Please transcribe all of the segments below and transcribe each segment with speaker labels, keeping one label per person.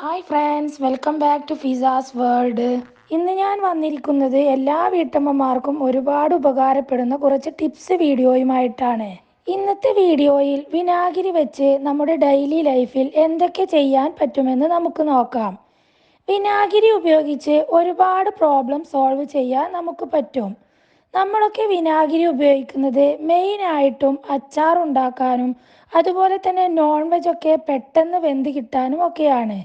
Speaker 1: Hi friends, welcome back to Fiza's world. ഇന്ന് ഞാൻ വന്നിരിക്കുന്നത് എല്ലാ വീട്ടമ്മമാർക്കും ഒരുപാട് ഉപകാരപ്പെടുന്ന കുറച്ച് ടിപ്സ് വീഡിയോയുമായിട്ടാണ്. ഇന്നത്തെ വീഡിയോയിൽ വിനാഗിരി വെച്ച് നമ്മുടെ ഡെയിലി ലൈഫിൽ എന്തൊക്കെ ചെയ്യാൻ പറ്റുമെന്ന് നമുക്ക് നോക്കാം. വിനാഗിരി ഉപയോഗിച്ച് ഒരുപാട് പ്രോബ്ലം സോൾവ് ചെയ്യാൻ നമുക്ക് പറ്റും. നമ്മളൊക്കെ വിനാഗിരി ഉപയോഗിക്കുന്നത് മെയിനായിട്ടും അച്ചാർ ഉണ്ടാക്കാനും അതുപോലെ തന്നെ നോൺ വെജ് ഒക്കെ പെട്ടെന്ന് വെന്ത് കിട്ടാനും ഒക്കെയാണ്.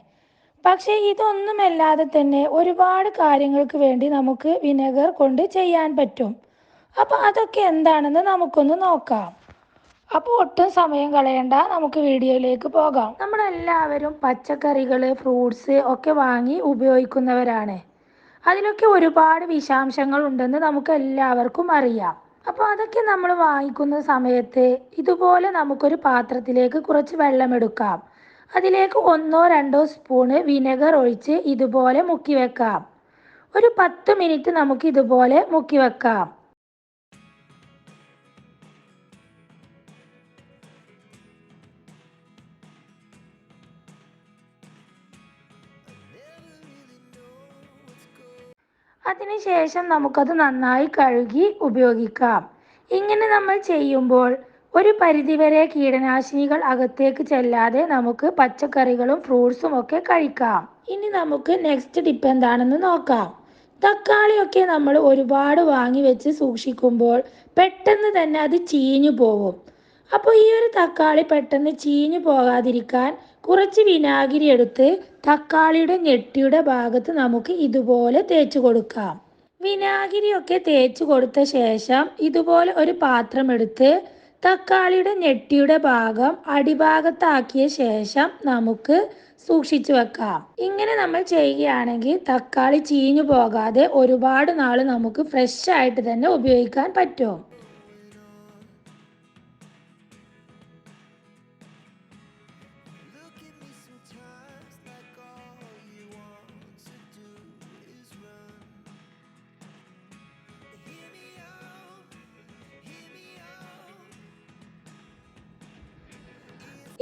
Speaker 1: പക്ഷേ ഇതൊന്നുമല്ലാതെ തന്നെ ഒരുപാട് കാര്യങ്ങൾക്ക് വേണ്ടി നമുക്ക് വിനെഗർ കൊണ്ട് ചെയ്യാൻ പറ്റും. അപ്പോൾ അതൊക്കെ എന്താണെന്ന് നമുക്കൊന്ന് നോക്കാം. അപ്പോൾ ഒട്ടും സമയം കളയണ്ട, നമുക്ക് വീഡിയോയിലേക്ക് പോകാം. നമ്മളെല്ലാവരും പച്ചക്കറികൾ, ഫ്രൂട്ട്സ് ഒക്കെ വാങ്ങി ഉപയോഗിക്കുന്നവരാണ്. അതിലൊക്കെ ഒരുപാട് വിഷാംശങ്ങൾ ഉണ്ടെന്ന് നമുക്ക് എല്ലാവർക്കും അറിയാം. അപ്പോൾ അതൊക്കെ നമ്മൾ വാങ്ങിക്കുന്ന സമയത്ത് ഇതുപോലെ നമുക്കൊരു പാത്രത്തിലേക്ക് കുറച്ച് വെള്ളമെടുക്കാം. അതിലേക്ക് 1-2 സ്പൂണ് വിനെഗർ ഒഴിച്ച് ഇതുപോലെ മുക്കി വെക്കാം. ഒരു 10 മിനിറ്റ് നമുക്ക് ഇതുപോലെ മുക്കി വെക്കാം. അതിനുശേഷം നമുക്കത് നന്നായി കഴുകി ഉപയോഗിക്കാം. ഇങ്ങനെ നമ്മൾ ചെയ്യുമ്പോൾ ഒരു പരിധിവരെ കീടനാശിനികൾ അകത്തേക്ക് ചെല്ലാതെ നമുക്ക് പച്ചക്കറികളും ഫ്രൂട്ട്സും ഒക്കെ കഴിക്കാം. ഇനി നമുക്ക് നെക്സ്റ്റ് ടിപ്പ് എന്താണെന്ന് നോക്കാം. തക്കാളിയൊക്കെ നമ്മൾ ഒരുപാട് വാങ്ങി വെച്ച് സൂക്ഷിക്കുമ്പോൾ പെട്ടെന്ന് തന്നെ അത് ചീഞ്ഞു പോകും. അപ്പോൾ ഈ ഒരു തക്കാളി പെട്ടെന്ന് ചീഞ്ഞു പോകാതിരിക്കാൻ കുറച്ച് വിനാഗിരി എടുത്ത് തക്കാളിയുടെ ഞെട്ടിയുടെ ഭാഗത്ത് നമുക്ക് ഇതുപോലെ തേച്ച് കൊടുക്കാം. വിനാഗിരിയൊക്കെ തേച്ച് കൊടുത്ത ശേഷം ഇതുപോലെ ഒരു പാത്രം എടുത്ത് തക്കാളിയുടെ ഞെട്ടിയുടെ ഭാഗം അടിഭാഗത്താക്കിയ ശേഷം നമുക്ക് സൂക്ഷിച്ചു വെക്കാം. ഇങ്ങനെ നമ്മൾ ചെയ്യുകയാണെങ്കിൽ തക്കാളി ചീഞ്ഞു പോകാതെ ഒരുപാട് നാൾ നമുക്ക് ഫ്രഷ് ആയിട്ട് തന്നെ ഉപയോഗിക്കാൻ പറ്റും.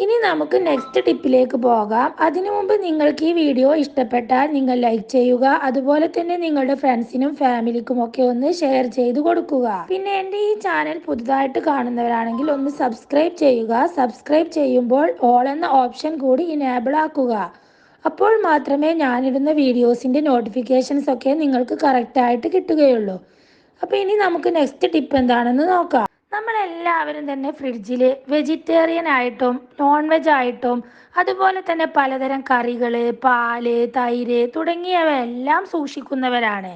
Speaker 1: ഇനി നമുക്ക് നെക്സ്റ്റ് ടിപ്പിലേക്ക് പോകാം. അതിനു മുമ്പ് നിങ്ങൾക്ക് ഈ വീഡിയോ ഇഷ്ടപ്പെട്ടാൽ നിങ്ങൾ ലൈക്ക് ചെയ്യുക. അതുപോലെ തന്നെ നിങ്ങളുടെ ഫ്രണ്ട്സിനും ഫാമിലിക്കും ഒക്കെ ഒന്ന് ഷെയർ ചെയ്ത് കൊടുക്കുക. പിന്നെ എൻ്റെ ഈ ചാനൽ പുതുതായിട്ട് കാണുന്നവരാണെങ്കിൽ ഒന്ന് സബ്സ്ക്രൈബ് ചെയ്യുക. സബ്സ്ക്രൈബ് ചെയ്യുമ്പോൾ ഓൾ എന്ന ഓപ്ഷൻ കൂടി ഇനേബിൾ ആക്കുക. അപ്പോൾ മാത്രമേ ഞാനിടുന്ന വീഡിയോസിൻ്റെ നോട്ടിഫിക്കേഷൻസ് ഒക്കെ നിങ്ങൾക്ക് കറക്റ്റായിട്ട് കിട്ടുകയുള്ളൂ. അപ്പോൾ ഇനി നമുക്ക് നെക്സ്റ്റ് ടിപ്പ് എന്താണെന്ന് നോക്കാം. നമ്മളെല്ലാവരും തന്നെ ഫ്രിഡ്ജിൽ വെജിറ്റേറിയൻ ആയിട്ടും നോൺ വെജ് ആയിട്ടും അതുപോലെ തന്നെ പലതരം കറികൾ, പാല്, തൈര് തുടങ്ങിയവയെല്ലാം സൂക്ഷിക്കുന്നവരാണ്.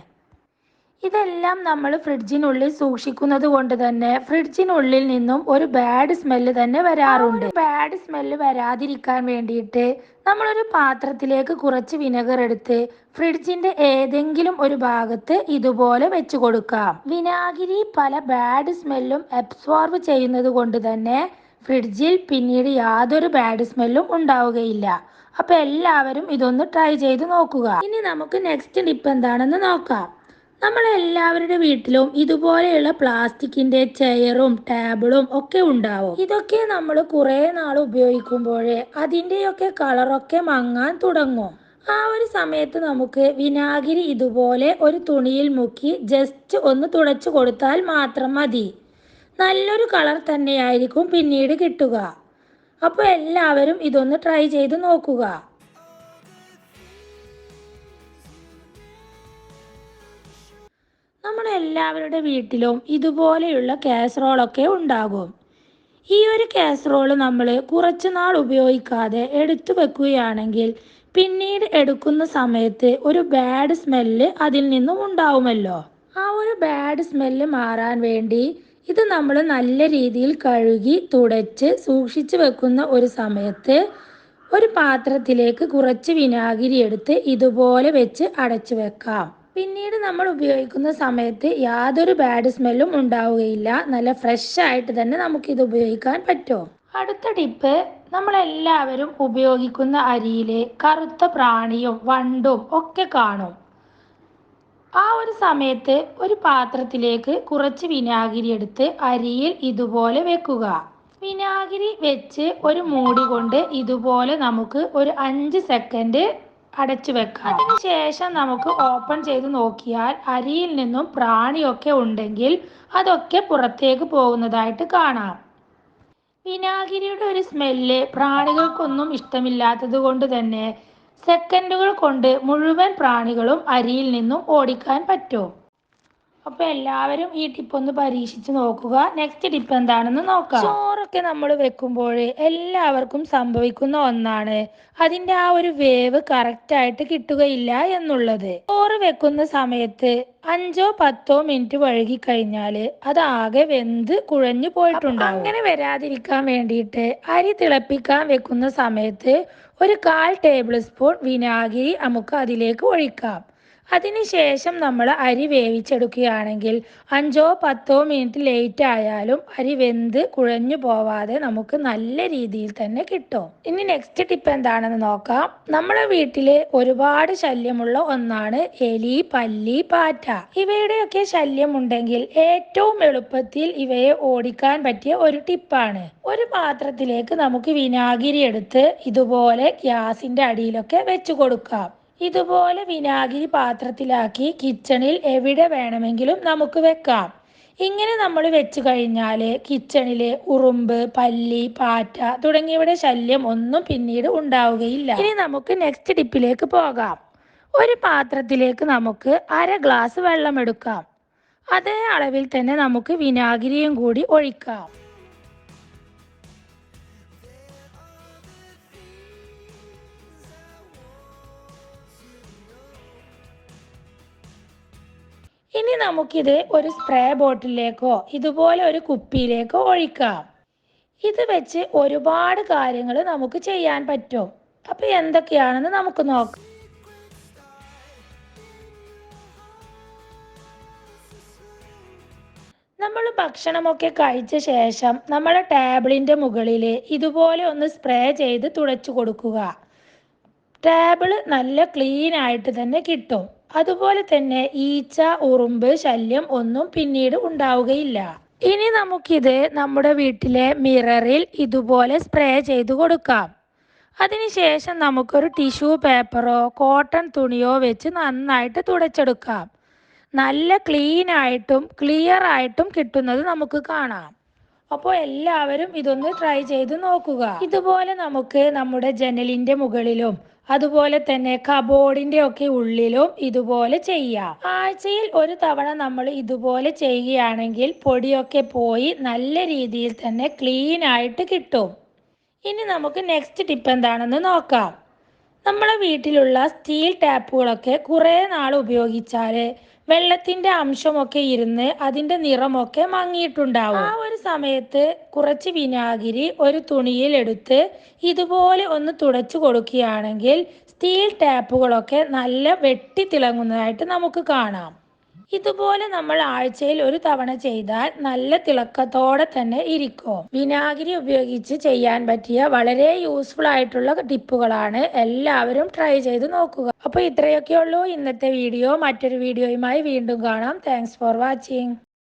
Speaker 1: ഇതെല്ലാം നമ്മൾ ഫ്രിഡ്ജിനുള്ളിൽ സൂക്ഷിക്കുന്നത് കൊണ്ട് തന്നെ ഫ്രിഡ്ജിനുള്ളിൽ നിന്നും ഒരു ബാഡ് സ്മെല്ല് തന്നെ വരാറുണ്ട്. ബാഡ് സ്മെല്ല് വരാതിരിക്കാൻ വേണ്ടിയിട്ട് നമ്മളൊരു പാത്രത്തിലേക്ക് കുറച്ച് വിനെഗർ എടുത്ത് ഫ്രിഡ്ജിന്റെ ഏതെങ്കിലും ഒരു ഭാഗത്ത് ഇതുപോലെ വെച്ച് കൊടുക്കാം. വിനാഗിരി പല ബാഡ് സ്മെല്ലും അബ്സോർബ് ചെയ്യുന്നത് കൊണ്ട് തന്നെ ഫ്രിഡ്ജിൽ പിന്നീട് യാതൊരു ബാഡ് സ്മെല്ലും ഉണ്ടാവുകയില്ല. അപ്പൊ എല്ലാവരും ഇതൊന്ന് ട്രൈ ചെയ്ത് നോക്കുക. ഇനി നമുക്ക് നെക്സ്റ്റ് ടിപ്പ് എന്താണെന്ന് നോക്കാം. നമ്മളെല്ലാവരുടെ വീട്ടിലും ഇതുപോലെയുള്ള പ്ലാസ്റ്റിക്കിന്റെ ചെയറും ടേബിളും ഒക്കെ ഉണ്ടാവും. ഇതൊക്കെ നമ്മൾ കുറെ നാൾ ഉപയോഗിക്കുമ്പോഴേ അതിൻ്റെയൊക്കെ കളറൊക്കെ മങ്ങാൻ തുടങ്ങും. ആ ഒരു സമയത്ത് നമുക്ക് വിനാഗിരി ഇതുപോലെ ഒരു തുണിയിൽ മുക്കി ജസ്റ്റ് ഒന്ന് തുടച്ചു കൊടുത്താൽ മാത്രം മതി. നല്ലൊരു കളർ തന്നെയായിരിക്കും പിന്നീട് കിട്ടുക. അപ്പോൾ എല്ലാവരും ഇതൊന്ന് ട്രൈ ചെയ്ത് നോക്കുക. നമ്മളെല്ലാവരുടെ വീട്ടിലും ഇതുപോലെയുള്ള കാസറോളൊക്കെ ഉണ്ടാകും. ഈ ഒരു കാസറോൾ നമ്മൾ കുറച്ച് നാൾ ഉപയോഗിക്കാതെ എടുത്തു വെക്കുകയാണെങ്കിൽ പിന്നീട് എടുക്കുന്ന സമയത്ത് ഒരു ബാഡ് സ്മെല്ല് അതിൽ നിന്നും ഉണ്ടാവുമല്ലോ. ആ ഒരു ബാഡ് സ്മെല്ല് മാറാൻ വേണ്ടി ഇത് നമ്മൾ നല്ല രീതിയിൽ കഴുകി തുടച്ച് സൂക്ഷിച്ചു വെക്കുന്ന ഒരു സമയത്ത് ഒരു പാത്രത്തിലേക്ക് കുറച്ച് വിനാഗിരി എടുത്ത് ഇതുപോലെ വെച്ച് അടച്ചു വെക്കാം. പിന്നീട് നമ്മൾ ഉപയോഗിക്കുന്ന സമയത്ത് യാതൊരു ബാഡ് സ്മെല്ലും ഉണ്ടാവുകയില്ല. നല്ല ഫ്രഷ് ആയിട്ട് തന്നെ നമുക്കിത് ഉപയോഗിക്കാൻ പറ്റും. അടുത്ത ടിപ്പ്, നമ്മളെല്ലാവരും ഉപയോഗിക്കുന്ന അരിയിൽ കറുത്ത പ്രാണിയും വണ്ടും ഒക്കെ കാണും. ആ ഒരു സമയത്ത് ഒരു പാത്രത്തിലേക്ക് കുറച്ച് വിനാഗിരി എടുത്ത് അരിയിൽ ഇതുപോലെ വെക്കുക. വിനാഗിരി വെച്ച് ഒരു മൂടി കൊണ്ട് ഇതുപോലെ നമുക്ക് ഒരു 5 സെക്കൻഡ് അടച്ചു വെക്കാം. അതിനുശേഷം നമുക്ക് ഓപ്പൺ ചെയ്ത് നോക്കിയാൽ അരിയിൽ നിന്നും പ്രാണിയൊക്കെ ഉണ്ടെങ്കിൽ അതൊക്കെ പുറത്തേക്ക് പോകുന്നതായിട്ട് കാണാം. വിനാഗിരിയുടെ ഒരു സ്മെല്ല് പ്രാണികൾക്കൊന്നും ഇഷ്ടമില്ലാത്തത് കൊണ്ട് തന്നെ സെക്കൻഡുകൾ കൊണ്ട് മുഴുവൻ പ്രാണികളും അരിയിൽ നിന്നും ഓടിക്കാൻ പറ്റും. അപ്പോൾ എല്ലാവരും ഈ ടിപ്പ് ഒന്ന് പരീക്ഷിച്ച് നോക്കുക. നെക്സ്റ്റ് ടിപ്പ് എന്താണെന്ന് നോക്കാം. ചോറൊക്കെ നമ്മൾ വെക്കുമ്പോൾ എല്ലാവർക്കും സംഭവിക്കുന്ന ഒന്നാണ് അതിൻ്റെ ആ ഒരു വേവ് കറക്റ്റായിട്ട് കിട്ടുകയില്ല എന്നുള്ളത്. ചോറ് വെക്കുന്ന സമയത്ത് 5-10 മിനിറ്റ് വഴുകി കഴിഞ്ഞാൽ അതാകെ വെന്ത് കുഴഞ്ഞു പോയിട്ടുണ്ടാവും. അങ്ങനെ വരാതിരിക്കാൻ വേണ്ടിയിട്ട് അരി തിളപ്പിക്കാൻ വെക്കുന്ന സമയത്ത് ഒരു 1/4 ടേബിൾ സ്പൂൺ വിനാഗിരി നമുക്ക് അതിലേക്ക് ഒഴിക്കാം. അതിനുശേഷം നമ്മൾ അരി വേവിച്ചെടുക്കുകയാണെങ്കിൽ 5-10 മിനിറ്റ് ലേറ്റ് ആയാലും അരി വെന്ത് കുഴഞ്ഞു പോവാതെ നമുക്ക് നല്ല രീതിയിൽ തന്നെ കിട്ടും. ഇനി നെക്സ്റ്റ് ടിപ്പ് എന്താണെന്ന് നോക്കാം. നമ്മുടെ വീട്ടിൽ ഒരുപാട് ശല്യമുള്ള ഒന്നാണ് എലി, പല്ലി, പാറ്റ. ഇവയുടെയൊക്കെ ശല്യം ഉണ്ടെങ്കിൽ ഏറ്റവും എളുപ്പത്തിൽ ഇവയെ ഓടിക്കാൻ പറ്റിയ ഒരു ടിപ്പാണ്. ഒരു പാത്രത്തിലേക്ക് നമുക്ക് വിനാഗിരി എടുത്ത് ഇതുപോലെ ഗ്യാസിന്റെ അടിയിലൊക്കെ വെച്ച് കൊടുക്കാം. ഇതുപോലെ വിനാഗിരി പാത്രത്തിലാക്കി കിച്ചണിൽ എവിടെ വേണമെങ്കിലും നമുക്ക് വെക്കാം. ഇങ്ങനെ നമ്മൾ വെച്ച് കഴിഞ്ഞാൽ കിച്ചണിൽ ഉറുമ്പ്, പല്ലി, പാറ്റ തുടങ്ങിയവയുടെ ശല്യം ഒന്നും പിന്നീട് ഉണ്ടാവുകയില്ല. ഇനി നമുക്ക് നെക്സ്റ്റ് ടിപ്പിലേക്ക് പോകാം. ഒരു പാത്രത്തിലേക്ക് നമുക്ക് 1/2 ഗ്ലാസ് വെള്ളം എടുക്കാം. അതേ അളവിൽ തന്നെ നമുക്ക് വിനാഗിരിയും കൂടി ഒഴിക്കാം. ഇനി നമുക്കിത് ഒരു സ്പ്രേ ബോട്ടിലേക്കോ ഇതുപോലെ ഒരു കുപ്പിയിലേക്കോ ഒഴിക്കാം. ഇത് വെച്ച് ഒരുപാട് കാര്യങ്ങൾ നമുക്ക് ചെയ്യാൻ പറ്റും. അപ്പോൾ എന്തൊക്കെയാണെന്ന് നമുക്ക് നോക്കാം. നമ്മൾ ഭക്ഷണമൊക്കെ കഴിച്ച ശേഷം നമ്മുടെ ടേബിളിൻ്റെ മുകളിൽ ഇതുപോലെ ഒന്ന് സ്പ്രേ ചെയ്ത് തുടച്ചു കൊടുക്കുക. ടേബിള് നല്ല ക്ലീൻ ആയിട്ട് തന്നെ കിട്ടും. അതുപോലെ തന്നെ ഈച്ച, ഉറുമ്പ് ശല്യം ഒന്നും പിന്നീട് ഉണ്ടാവുകയില്ല. ഇനി നമുക്കിത് നമ്മുടെ വീട്ടിലെ മിററിൽ ഇതുപോലെ സ്പ്രേ ചെയ്ത് കൊടുക്കാം. അതിനുശേഷം നമുക്കൊരു ടിഷ്യൂ പേപ്പറോ കോട്ടൺ തുണിയോ വെച്ച് നന്നായിട്ട് തുടച്ചെടുക്കാം. നല്ല ക്ലീൻ ആയിട്ടും ക്ലിയർ ആയിട്ടും കിട്ടുന്നത് നമുക്ക് കാണാം. അപ്പോൾ എല്ലാവരും ഇതൊന്ന് ട്രൈ ചെയ്ത് നോക്കുക. ഇതുപോലെ നമുക്ക് നമ്മുടെ ജനലിൻ്റെ മുകളിലും അതുപോലെ തന്നെ കബോർഡിൻ്റെ ഒക്കെ ഉള്ളിലും ഇതുപോലെ ചെയ്യാം. ആഴ്ചയിൽ ഒരു തവണ നമ്മൾ ഇതുപോലെ ചെയ്യുകയാണെങ്കിൽ പൊടിയൊക്കെ പോയി നല്ല രീതിയിൽ തന്നെ ക്ലീൻ ആയിട്ട് കിട്ടും. ഇനി നമുക്ക് നെക്സ്റ്റ് ടിപ്പ് എന്താണെന്ന് നോക്കാം. നമ്മളെ വീട്ടിലുള്ള സ്റ്റീൽ ടാപ്പുകളൊക്കെ കുറേ നാൾ ഉപയോഗിച്ചാൽ വെള്ളത്തിൻ്റെ അംശമൊക്കെ ഇരുന്ന് അതിൻ്റെ നിറമൊക്കെ മങ്ങിയിട്ടുണ്ടാവും. ആ ഒരു സമയത്ത് കുറച്ച് വിനാഗിരി ഒരു തുണിയിൽ എടുത്ത് ഇതുപോലെ ഒന്ന് തുടച്ചു കൊടുക്കുകയാണെങ്കിൽ സ്റ്റീൽ ടാപ്പുകളൊക്കെ നല്ല വെട്ടി തിളങ്ങുന്നതായിട്ട് നമുക്ക് കാണാം. ഇതുപോലെ നമ്മൾ ആഴ്ചയിൽ ഒരു തവണ ചെയ്താൽ നല്ല തിളക്കത്തോടെ തന്നെ ഇരിക്കും. വിനാഗിരി ഉപയോഗിച്ച് ചെയ്യാൻ പറ്റിയ വളരെ യൂസ്ഫുൾ ആയിട്ടുള്ള ടിപ്പുകളാണ്. എല്ലാവരും ട്രൈ ചെയ്ത് നോക്കുക. അപ്പോൾ ഇത്രയൊക്കെ ഉള്ളൂ ഇന്നത്തെ വീഡിയോ. മറ്റൊരു വീഡിയോയുമായി വീണ്ടും കാണാം. Thanks for watching.